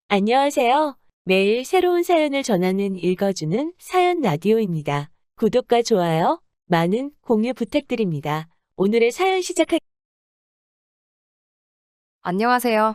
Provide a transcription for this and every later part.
안녕하세요. 매일 새로운 사연을 전하는 읽어주는 사연 라디오입니다. 구독과 좋아요, 많은 공유 부탁드립니다. 오늘의 사연 시작할 안녕하세요.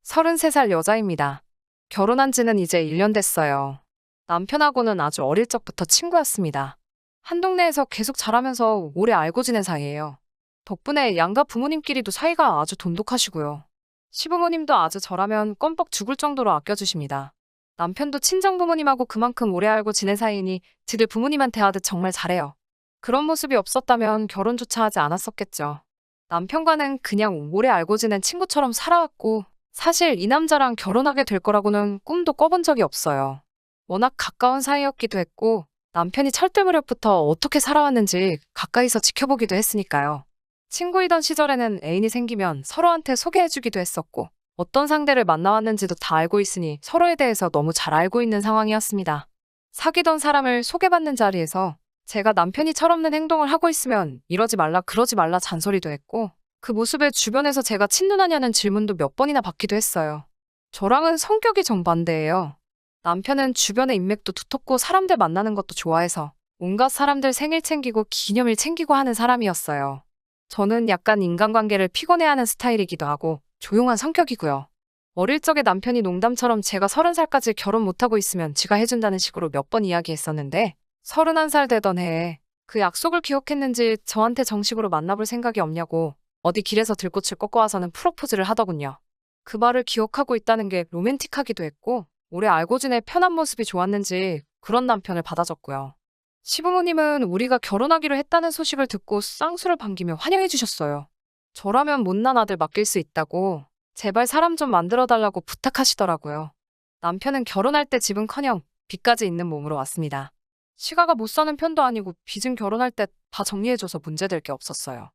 33살 여자입니다. 결혼한 지는 이제 1년 됐어요. 남편하고는 아주 어릴 적부터 친구였습니다. 한 동네에서 계속 자라면서 오래 알고 지낸 사이예요. 덕분에 양가 부모님끼리도 사이가 아주 돈독하시고요. 시부모님도 아주 저라면 껌뻑 죽을 정도로 아껴주십니다. 남편도 친정부모님하고 그만큼 오래 알고 지낸 사이니 지들 부모님한테 하듯 정말 잘해요. 그런 모습이 없었다면 결혼조차 하지 않았었겠죠. 남편과는 그냥 오래 알고 지낸 친구처럼 살아왔고, 사실 이 남자랑 결혼하게 될 거라고는 꿈도 꿔본 적이 없어요. 워낙 가까운 사이였기도 했고, 남편이 철들 무렵부터 어떻게 살아왔는지 가까이서 지켜보기도 했으니까요. 친구이던 시절에는 애인이 생기면 서로한테 소개해주기도 했었고, 어떤 상대를 만나왔는지도 다 알고 있으니 서로에 대해서 너무 잘 알고 있는 상황이었습니다. 사귀던 사람을 소개받는 자리에서 제가 남편이 철없는 행동을 하고 있으면 이러지 말라 그러지 말라 잔소리도 했고, 그 모습에 주변에서 제가 친누나냐는 질문도 몇 번이나 받기도 했어요. 저랑은 성격이 정반대예요. 남편은 주변의 인맥도 두텁고 사람들 만나는 것도 좋아해서 온갖 사람들 생일 챙기고 기념일 챙기고 하는 사람이었어요. 저는 약간 인간관계를 피곤해하는 스타일이기도 하고 조용한 성격이고요. 어릴 적에 남편이 농담처럼 제가 30살까지 결혼 못하고 있으면 지가 해준다는 식으로 몇 번 이야기했었는데, 31살 되던 해에 그 약속을 기억했는지 저한테 정식으로 만나볼 생각이 없냐고 어디 길에서 들꽃을 꺾어 와서는 프로포즈를 하더군요. 그 말을 기억하고 있다는 게 로맨틱하기도 했고, 오래 알고 지내 편한 모습이 좋았는지 그런 남편을 받아줬고요. 시부모님은 우리가 결혼하기로 했다는 소식을 듣고 쌍수를 반기며 환영해 주셨어요. 저라면 못난 아들 맡길 수 있다고 제발 사람 좀 만들어달라고 부탁하시더라고요. 남편은 결혼할 때 집은커녕 빚까지 있는 몸으로 왔습니다. 시가가 못 사는 편도 아니고 빚은 결혼할 때 다 정리해줘서 문제될 게 없었어요.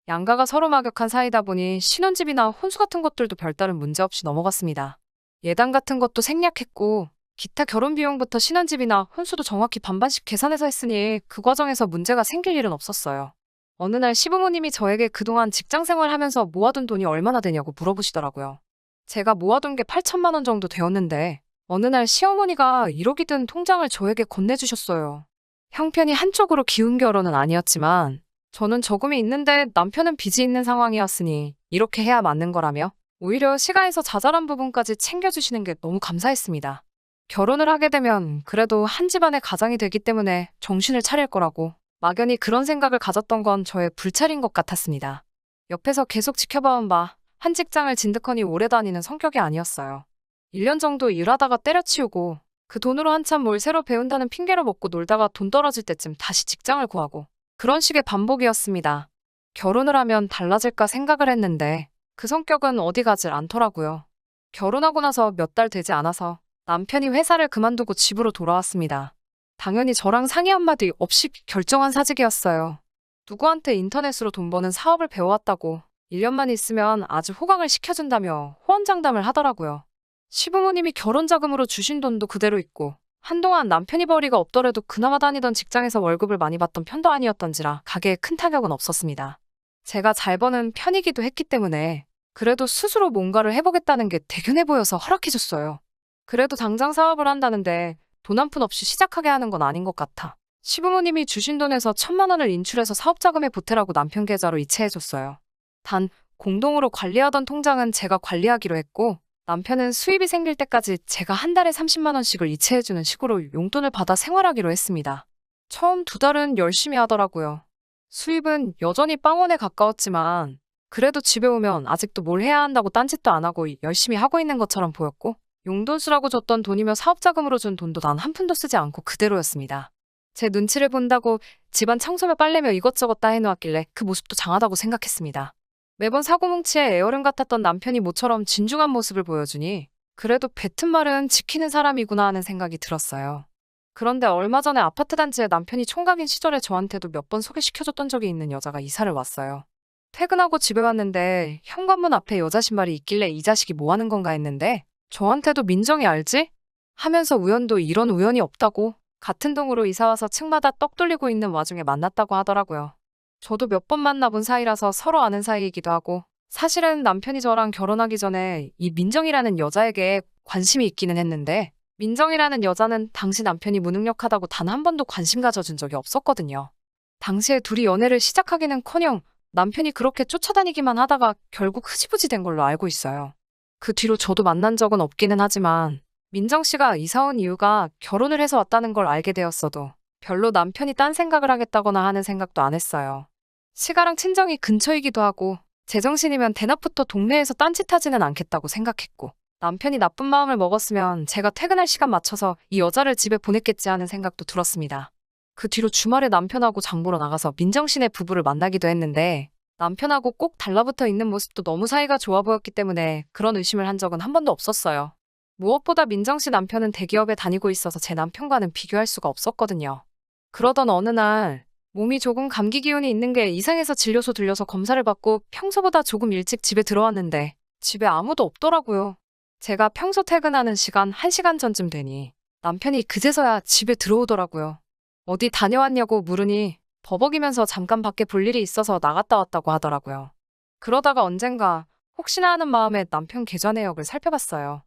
양가가 서로 막역한 사이다 보니 신혼집이나 혼수 같은 것들도 별다른 문제 없이 넘어갔습니다. 예단 같은 것도 생략했고 기타 결혼 비용부터 신혼집이나 혼수도 정확히 반반씩 계산해서 했으니 그 과정에서 문제가 생길 일은 없었어요. 어느 날 시부모님이 저에게 그동안 직장 생활하면서 모아둔 돈이 얼마나 되냐고 물어보시더라고요. 제가 모아둔 게 8천만 원 정도 되었는데 어느 날 시어머니가 1억이 든 통장을 저에게 건네주셨어요. 형편이 한쪽으로 기운 결혼은 아니었지만 저는 저금이 있는데 남편은 빚이 있는 상황이었으니 이렇게 해야 맞는 거라며 오히려 시가에서 자잘한 부분까지 챙겨주시는 게 너무 감사했습니다. 결혼을 하게 되면 그래도 한 집안의 가장이 되기 때문에 정신을 차릴 거라고 막연히 그런 생각을 가졌던 건 저의 불찰인 것 같았습니다. 옆에서 계속 지켜봐온 바 한 직장을 진득하니 오래 다니는 성격이 아니었어요. 1년 정도 일하다가 때려치우고 그 돈으로 한참 뭘 새로 배운다는 핑계로 먹고 놀다가 돈 떨어질 때쯤 다시 직장을 구하고 그런 식의 반복이었습니다. 결혼을 하면 달라질까 생각을 했는데 그 성격은 어디 가질 않더라고요. 결혼하고 나서 몇 달 되지 않아서 남편이 회사를 그만두고 집으로 돌아왔습니다. 당연히 저랑 상의 한마디 없이 결정한 사직이었어요. 누구한테 인터넷으로 돈 버는 사업을 배워왔다고 1년만 있으면 아주 호강을 시켜준다며 호언장담을 하더라고요. 시부모님이 결혼 자금으로 주신 돈도 그대로 있고 한동안 남편이 벌이가 없더라도 그나마 다니던 직장에서 월급을 많이 받던 편도 아니었던지라 가게에 큰 타격은 없었습니다. 제가 잘 버는 편이기도 했기 때문에 그래도 스스로 뭔가를 해보겠다는 게 대견해 보여서 허락해줬어요. 그래도 당장 사업을 한다는데 돈 한 푼 없이 시작하게 하는 건 아닌 것 같아 시부모님이 주신 돈에서 1,000만 원을 인출해서 사업 자금에 보태라고 남편 계좌로 이체해줬어요. 단 공동으로 관리하던 통장은 제가 관리하기로 했고 남편은 수입이 생길 때까지 제가 한 달에 30만 원씩을 이체해주는 식으로 용돈을 받아 생활하기로 했습니다. 처음 2달은 열심히 하더라고요. 수입은 여전히 빵원에 가까웠지만 그래도 집에 오면 아직도 뭘 해야 한다고 딴짓도 안 하고 열심히 하고 있는 것처럼 보였고 용돈 쓰라고 줬던 돈이며 사업자금으로 준 돈도 단 한 푼도 쓰지 않고 그대로였습니다. 제 눈치를 본다고 집안 청소며 빨래며 이것저것 다 해놓았길래 그 모습도 장하다고 생각했습니다. 매번 사고뭉치에 애어른 같았던 남편이 모처럼 진중한 모습을 보여주니 그래도 뱉은 말은 지키는 사람이구나 하는 생각이 들었어요. 그런데 얼마 전에 아파트 단지에 남편이 총각인 시절에 저한테도 몇 번 소개시켜줬던 적이 있는 여자가 이사를 왔어요. 퇴근하고 집에 왔는데 현관문 앞에 여자 신발이 있길래 이 자식이 뭐 하는 건가 했는데 저한테도 민정이 알지? 하면서 우연도 이런 우연이 없다고 같은 동으로 이사와서 층마다 떡 돌리고 있는 와중에 만났다고 하더라고요. 저도 몇 번 만나본 사이라서 서로 아는 사이이기도 하고 사실은 남편이 저랑 결혼하기 전에 이 민정이라는 여자에게 관심이 있기는 했는데 민정이라는 여자는 당시 남편이 무능력하다고 단 한 번도 관심 가져준 적이 없었거든요. 당시에 둘이 연애를 시작하기는커녕 남편이 그렇게 쫓아다니기만 하다가 결국 흐지부지 된 걸로 알고 있어요. 그 뒤로 저도 만난 적은 없기는 하지만 민정 씨가 이사 온 이유가 결혼을 해서 왔다는 걸 알게 되었어도 별로 남편이 딴 생각을 하겠다거나 하는 생각도 안 했어요. 시가랑 친정이 근처이기도 하고 제정신이면 대낮부터 동네에서 딴짓하지는 않겠다고 생각했고 남편이 나쁜 마음을 먹었으면 제가 퇴근할 시간 맞춰서 이 여자를 집에 보냈겠지 하는 생각도 들었습니다. 그 뒤로 주말에 남편하고 장 보러 나가서 민정 씨네 부부를 만나기도 했는데 남편하고 꼭 달라붙어 있는 모습도 너무 사이가 좋아 보였기 때문에 그런 의심을 한 적은 한 번도 없었어요. 무엇보다 민정 씨 남편은 대기업에 다니고 있어서 제 남편과는 비교할 수가 없었거든요. 그러던 어느 날 몸이 조금 감기 기운이 있는 게 이상해서 진료소 들려서 검사를 받고 평소보다 조금 일찍 집에 들어왔는데 집에 아무도 없더라고요. 제가 평소 퇴근하는 시간 1시간 전쯤 되니 남편이 그제서야 집에 들어오더라고요. 어디 다녀왔냐고 물으니 버벅이면서 잠깐 밖에 볼 일이 있어서 나갔다 왔다고 하더라고요. 그러다가 언젠가 혹시나 하는 마음에 남편 계좌 내역을 살펴봤어요.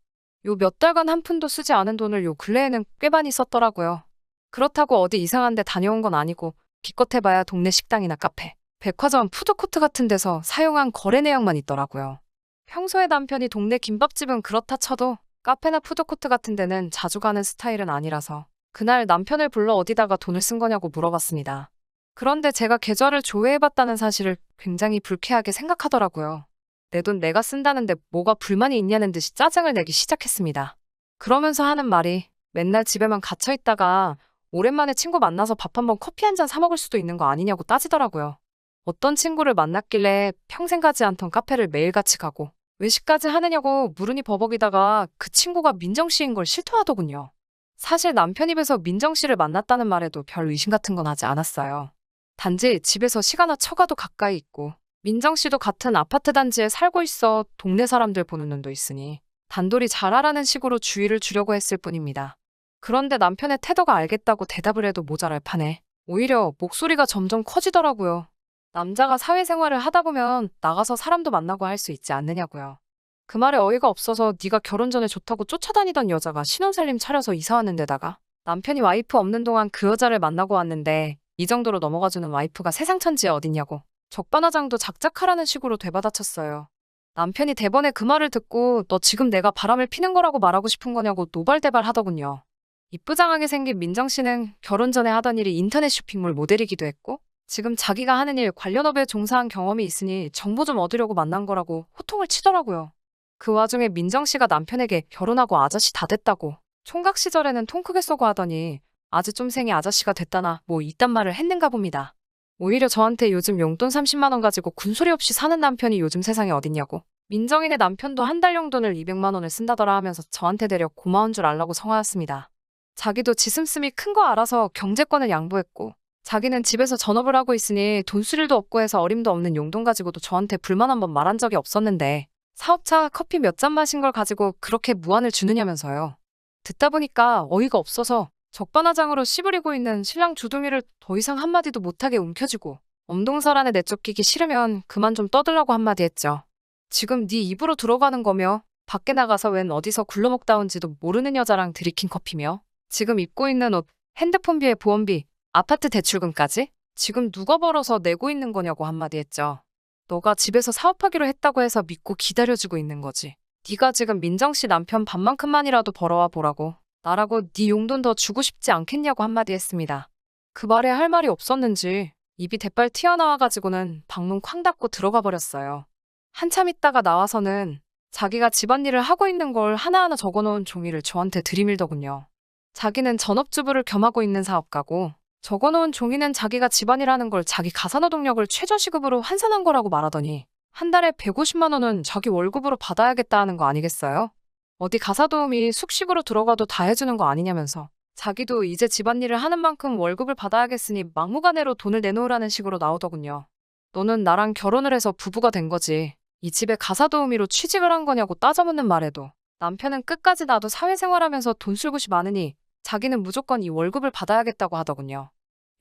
요 몇 달간 한 푼도 쓰지 않은 돈을 요 근래에는 꽤 많이 썼더라고요. 그렇다고 어디 이상한 데 다녀온 건 아니고 기껏 해봐야 동네 식당이나 카페, 백화점, 푸드코트 같은 데서 사용한 거래 내역만 있더라고요. 평소에 남편이 동네 김밥집은 그렇다 쳐도 카페나 푸드코트 같은 데는 자주 가는 스타일은 아니라서 그날 남편을 불러 어디다가 돈을 쓴 거냐고 물어봤습니다. 그런데 제가 계좌를 조회해봤다는 사실을 굉장히 불쾌하게 생각하더라고요. 내 돈 내가 쓴다는데 뭐가 불만이 있냐는 듯이 짜증을 내기 시작했습니다. 그러면서 하는 말이 맨날 집에만 갇혀있다가 오랜만에 친구 만나서 밥 한번 커피 한 잔 사 먹을 수도 있는 거 아니냐고 따지더라고요. 어떤 친구를 만났길래 평생 가지 않던 카페를 매일같이 가고 외식까지 하느냐고 물으니 버벅이다가 그 친구가 민정 씨인 걸 실토하더군요. 사실 남편 입에서 민정 씨를 만났다는 말에도 별 의심 같은 건 하지 않았어요. 단지 집에서 시가나 처가도 가까이 있고 민정 씨도 같은 아파트 단지에 살고 있어 동네 사람들 보는 눈도 있으니 단돌이 잘 하라는 식으로 주의를 주려고 했을 뿐입니다. 그런데 남편의 태도가 알겠다고 대답을 해도 모자랄 판에 오히려 목소리가 점점 커지더라고요. 남자가 사회생활을 하다 보면 나가서 사람도 만나고 할 수 있지 않느냐고요. 그 말에 어이가 없어서 네가 결혼 전에 좋다고 쫓아다니던 여자가 신혼살림 차려서 이사 왔는 데다가 남편이 와이프 없는 동안 그 여자를 만나고 왔는데 이 정도로 넘어가주는 와이프가 세상 천지에 어딨냐고 적반하장도 작작하라는 식으로 되받아쳤어요. 남편이 대번에 그 말을 듣고 너 지금 내가 바람을 피는 거라고 말하고 싶은 거냐고 노발대발 하더군요. 이쁘장하게 생긴 민정 씨는 결혼 전에 하던 일이 인터넷 쇼핑몰 모델이기도 했고 지금 자기가 하는 일 관련 업에 종사한 경험이 있으니 정보 좀 얻으려고 만난 거라고 호통을 치더라고요. 그 와중에 민정 씨가 남편에게 결혼하고 아저씨 다 됐다고 총각 시절에는 통 크게 쏘고 하더니 아주 쫌생이 아저씨가 됐다나 뭐 이딴 말을 했는가 봅니다. 오히려 저한테 요즘 용돈 30만 원 가지고 군소리 없이 사는 남편이 요즘 세상에 어딨냐고 민정이네 남편도 한 달 용돈을 200만 원을 쓴다더라 하면서 저한테 대려 고마운 줄 알라고 성화였습니다. 자기도 지슴씀이 큰 거 알아서 경제권을 양보했고 자기는 집에서 전업을 하고 있으니 돈 쓸 일도 없고 해서 어림도 없는 용돈 가지고도 저한테 불만 한번 말한 적이 없었는데 사업차 커피 몇 잔 마신 걸 가지고 그렇게 무안을 주느냐면서요. 듣다 보니까 어이가 없어서 적반하장으로 씨부리고 있는 신랑 주둥이를 더 이상 한마디도 못하게 움켜쥐고 엄동설 안에 내쫓기기 싫으면 그만 좀 떠들라고 한마디 했죠. 지금 네 입으로 들어가는 거며 밖에 나가서 웬 어디서 굴러먹다 온지도 모르는 여자랑 들이킨 커피며 지금 입고 있는 옷, 핸드폰비에 보험비, 아파트 대출금까지 지금 누가 벌어서 내고 있는 거냐고 한마디 했죠. 너가 집에서 사업하기로 했다고 해서 믿고 기다려주고 있는 거지. 네가 지금 민정 씨 남편 반만큼만이라도 벌어와 보라고. 나라고 네 용돈 더 주고 싶지 않겠냐고 한마디 했습니다. 그 말에 할 말이 없었는지 입이 대빨 튀어나와가지고는 방문 쾅 닫고 들어가 버렸어요. 한참 있다가 나와서는 자기가 집안일을 하고 있는 걸 하나하나 적어놓은 종이를 저한테 들이밀더군요. 자기는 전업주부를 겸하고 있는 사업가고 적어놓은 종이는 자기가 집안일하는 걸 자기 가사노동력을 최저시급으로 환산한 거라고 말하더니 한 달에 150만 원은 자기 월급으로 받아야겠다 하는 거 아니겠어요? 어디 가사도우미 숙식으로 들어가도 다 해주는 거 아니냐면서 자기도 이제 집안일을 하는 만큼 월급을 받아야겠으니 막무가내로 돈을 내놓으라는 식으로 나오더군요. 너는 나랑 결혼을 해서 부부가 된 거지. 이 집에 가사도우미로 취직을 한 거냐고 따져묻는 말에도 남편은 끝까지 나도 사회생활하면서 돈 쓸 곳이 많으니 자기는 무조건 이 월급을 받아야겠다고 하더군요.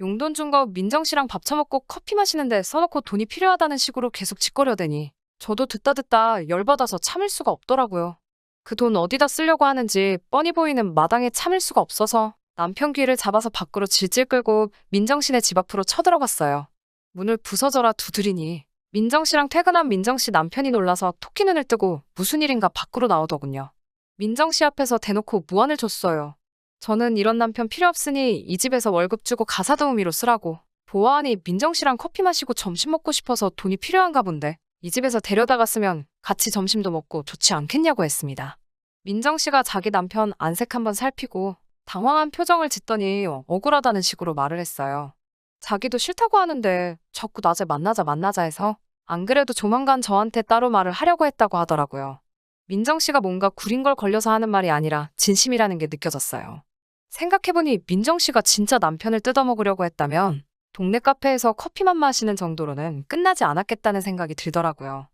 용돈 준 거 민정 씨랑 밥 처먹고 커피 마시는데 써놓고 돈이 필요하다는 식으로 계속 짓거려대니 저도 듣다 열받아서 참을 수가 없더라고요. 그 돈 어디다 쓰려고 하는지 뻔히 보이는 마당에 참을 수가 없어서 남편 귀를 잡아서 밖으로 질질 끌고 민정 씨네 집 앞으로 쳐들어갔어요. 문을 부서져라 두드리니 민정 씨랑 퇴근한 민정 씨 남편이 놀라서 토끼 눈을 뜨고 무슨 일인가 밖으로 나오더군요. 민정 씨 앞에서 대놓고 무안을 줬어요. 저는 이런 남편 필요 없으니 이 집에서 월급 주고 가사 도우미로 쓰라고. 보아하니 민정 씨랑 커피 마시고 점심 먹고 싶어서 돈이 필요한가 본데 이 집에서 데려다가 쓰면 같이 점심도 먹고 좋지 않겠냐고 했습니다. 민정 씨가 자기 남편 안색 한번 살피고 당황한 표정을 짓더니 억울하다는 식으로 말을 했어요. 자기도 싫다고 하는데 자꾸 낮에 만나자 해서 안 그래도 조만간 저한테 따로 말을 하려고 했다고 하더라고요. 민정 씨가 뭔가 구린 걸 걸려서 하는 말이 아니라 진심이라는 게 느껴졌어요. 생각해보니 민정 씨가 진짜 남편을 뜯어먹으려고 했다면 동네 카페에서 커피만 마시는 정도로는 끝나지 않았겠다는 생각이 들더라고요.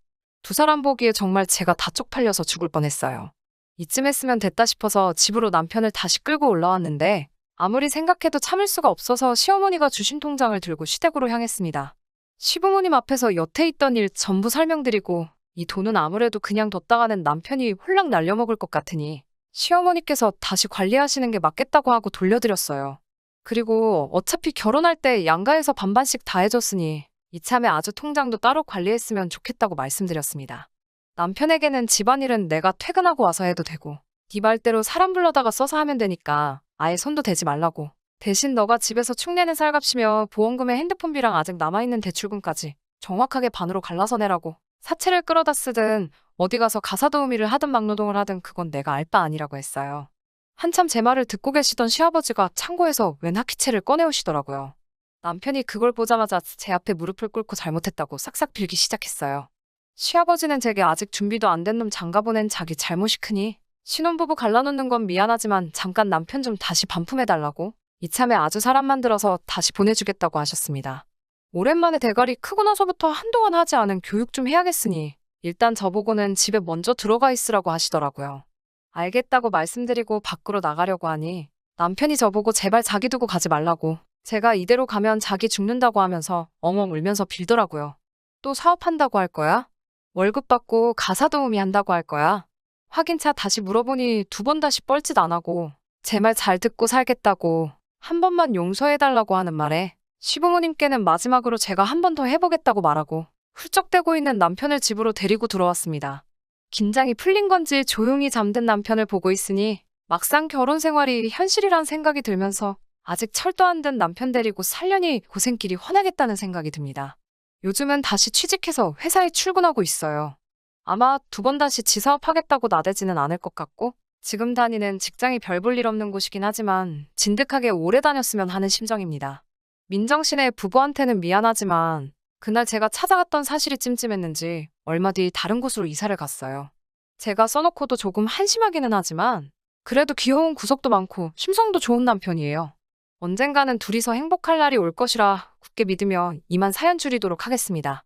두 사람 보기에 정말 제가 다 쪽팔려서 죽을 뻔했어요. 이쯤 했으면 됐다 싶어서 집으로 남편을 다시 끌고 올라왔는데 아무리 생각해도 참을 수가 없어서 시어머니가 주신 통장을 들고 시댁으로 향했습니다. 시부모님 앞에서 여태 있던 일 전부 설명드리고 이 돈은 아무래도 그냥 뒀다가는 남편이 홀랑 날려먹을 것 같으니 시어머니께서 다시 관리하시는 게 맞겠다고 하고 돌려드렸어요. 그리고 어차피 결혼할 때 양가에서 반반씩 다 해줬으니 이참에 아주 통장도 따로 관리했으면 좋겠다고 말씀드렸습니다. 남편에게는 집안일은 내가 퇴근하고 와서 해도 되고 네 말대로 사람 불러다가 써서 하면 되니까 아예 손도 대지 말라고. 대신 너가 집에서 축내는 살값이며 보험금에 핸드폰비랑 아직 남아있는 대출금까지 정확하게 반으로 갈라서 내라고. 사채를 끌어다 쓰든 어디 가서 가사 도우미를 하든 막노동을 하든 그건 내가 알 바 아니라고 했어요. 한참 제 말을 듣고 계시던 시아버지가 창고에서 웬 하키채를 꺼내오시더라고요. 남편이 그걸 보자마자 제 앞에 무릎을 꿇고 잘못했다고 싹싹 빌기 시작했어요. 시아버지는 제게 아직 준비도 안 된 놈 장가보낸 자기 잘못이 크니 신혼부부 갈라놓는 건 미안하지만 잠깐 남편 좀 다시 반품해달라고 이참에 아주 사람 만들어서 다시 보내주겠다고 하셨습니다. 오랜만에 대가리 크고 나서부터 한동안 하지 않은 교육 좀 해야겠으니 일단 저보고는 집에 먼저 들어가 있으라고 하시더라고요. 알겠다고 말씀드리고 밖으로 나가려고 하니 남편이 저보고 제발 자기 두고 가지 말라고. 제가 이대로 가면 자기 죽는다고 하면서 엉엉 울면서 빌더라고요. 또 사업한다고 할 거야? 월급 받고 가사 도우미 한다고 할 거야? 확인차 다시 물어보니 두 번 다시 뻘짓 안 하고 제 말 잘 듣고 살겠다고 한 번만 용서해달라고 하는 말에 시부모님께는 마지막으로 제가 한 번 더 해보겠다고 말하고 훌쩍대고 있는 남편을 집으로 데리고 들어왔습니다. 긴장이 풀린 건지 조용히 잠든 남편을 보고 있으니 막상 결혼 생활이 현실이란 생각이 들면서 아직 철도 안 든 남편 데리고 살려니 고생길이 훤하겠다는 생각이 듭니다. 요즘은 다시 취직해서 회사에 출근하고 있어요. 아마 두 번 다시 지사업하겠다고 나대지는 않을 것 같고 지금 다니는 직장이 별 볼 일 없는 곳이긴 하지만 진득하게 오래 다녔으면 하는 심정입니다. 민정 씨네 부부한테는 미안하지만 그날 제가 찾아갔던 사실이 찜찜했는지 얼마 뒤 다른 곳으로 이사를 갔어요. 제가 써놓고도 조금 한심하기는 하지만 그래도 귀여운 구석도 많고 심성도 좋은 남편이에요. 언젠가는 둘이서 행복할 날이 올 것이라 굳게 믿으며 이만 사연 줄이도록 하겠습니다.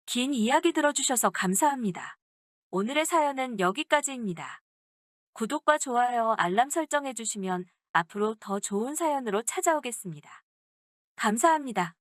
긴 이야기 들어주셔서 감사합니다. 오늘의 사연은 여기까지입니다. 구독과 좋아요, 알람 설정해주시면 앞으로 더 좋은 사연으로 찾아오겠습니다. 감사합니다.